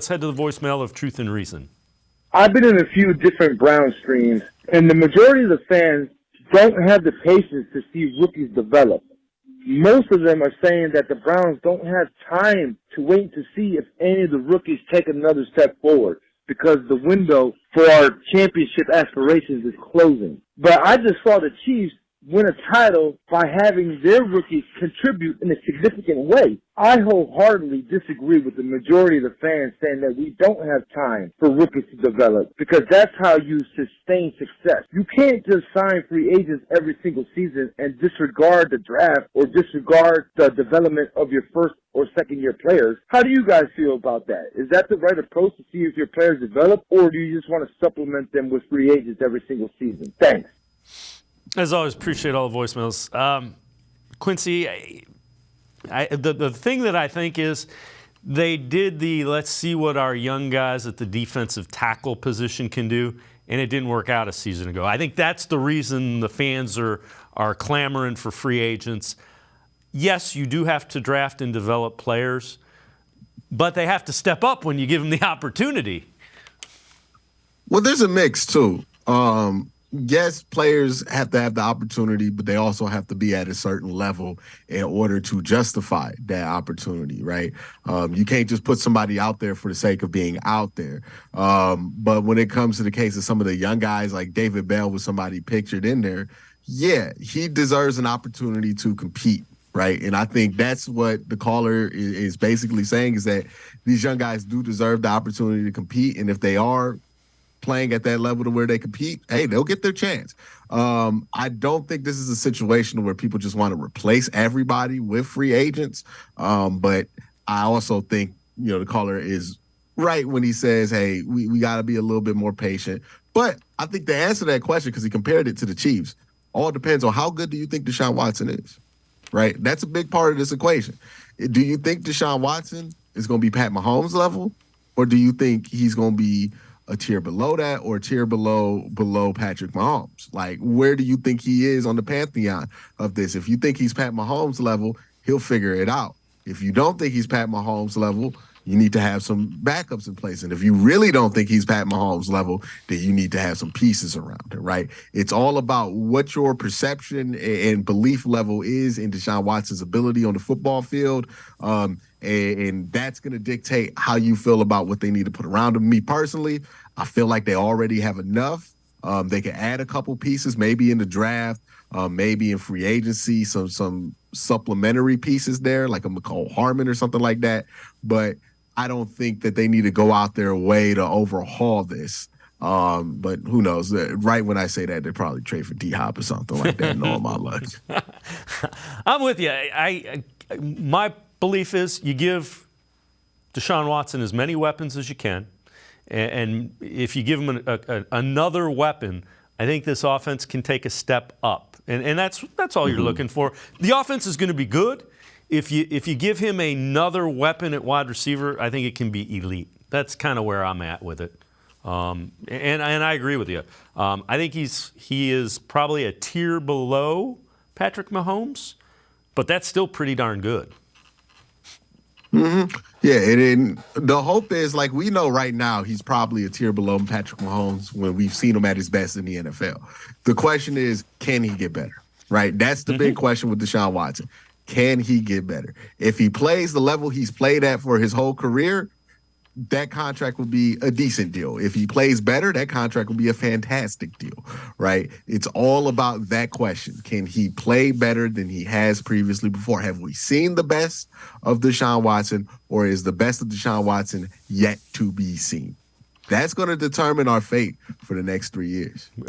Let's head to the voicemail of Truth and Reason. I've been in a few different Brown streams, and the majority of the fans don't have the patience to see rookies develop. Most of them are saying that the Browns don't have time to wait to see if any of the rookies take another step forward because the window for our championship aspirations is closing. But I just saw the Chiefs win a title by having their rookies contribute in a significant way. I wholeheartedly disagree with the majority of the fans saying that we don't have time for rookies to develop because that's how you sustain success. You can't just sign free agents every single season and disregard the draft or disregard the development of your first or second year players. How do you guys feel about that? Is that the right approach to see if your players develop, or do you just want to supplement them with free agents every single season? Thanks. As always, appreciate all the voicemails. Quincy, the thing that I think is they did let's see what our young guys at the defensive tackle position can do, and it didn't work out a season ago. I think that's the reason the fans are clamoring for free agents. Yes, you do have to draft and develop players, but they have to step up when you give them the opportunity. Well, there's a mix, too. Yes, players have to have the opportunity, but they also have to be at a certain level in order to justify that opportunity, right? You can't just put somebody out there for the sake of being out there. But when it comes to the case of some of the young guys, like David Bell was somebody pictured in there, yeah, he deserves an opportunity to compete, right? And I think that's what the caller is basically saying, is that these young guys do deserve the opportunity to compete, and if they are playing at that level to where they compete, hey, they'll get their chance. I don't think this is a situation where people just want to replace everybody with free agents. But I also think, the caller is right when he says, hey, we got to be a little bit more patient. But I think the answer to that question, because he compared it to the Chiefs, all depends on how good do you think Deshaun Watson is, right? That's a big part of this equation. Do you think Deshaun Watson is going to be Pat Mahomes level, or do you think he's going to be a tier below that or a tier below Patrick Mahomes? Like, where do you think he is on the pantheon of this? If you think he's Pat Mahomes level, he'll figure it out. If you don't think he's Pat Mahomes level, you need to have some backups in place. And if you really don't think he's Pat Mahomes level, then you need to have some pieces around it, right? It's all about what your perception and belief level is in Deshaun Watson's ability on the football field. And that's going to dictate how you feel about what they need to put around him. Me personally, I feel like they already have enough. They can add a couple pieces, maybe in the draft, maybe in free agency, some supplementary pieces there, like a McCole Harmon or something like that. But I don't think that they need to go out their way to overhaul this. But who knows? Right when I say that, they'll probably trade for D-Hop or something like that, knowing my luck. I'm with you. My belief is you give Deshaun Watson as many weapons as you can. And if you give him another weapon, I think this offense can take a step up. And that's all you're looking for. The offense is going to be good. If you give him another weapon at wide receiver, I think it can be elite. That's kind of where I'm at with it. And I agree with you. I think he is probably a tier below Patrick Mahomes, but that's still pretty darn good. Mm-hmm. Yeah, and the hope is, like, we know right now he's probably a tier below Patrick Mahomes when we've seen him at his best in the NFL. The question is, can he get better, right? That's the big question with Deshaun Watson. Can he get better? If he plays the level he's played at for his whole career, that contract will be a decent deal. If he plays better, that contract will be a fantastic deal, right? It's all about that question. Can he play better than he has previously before? Have we seen the best of Deshaun Watson, or is the best of Deshaun Watson yet to be seen? That's going to determine our fate for the next 3 years.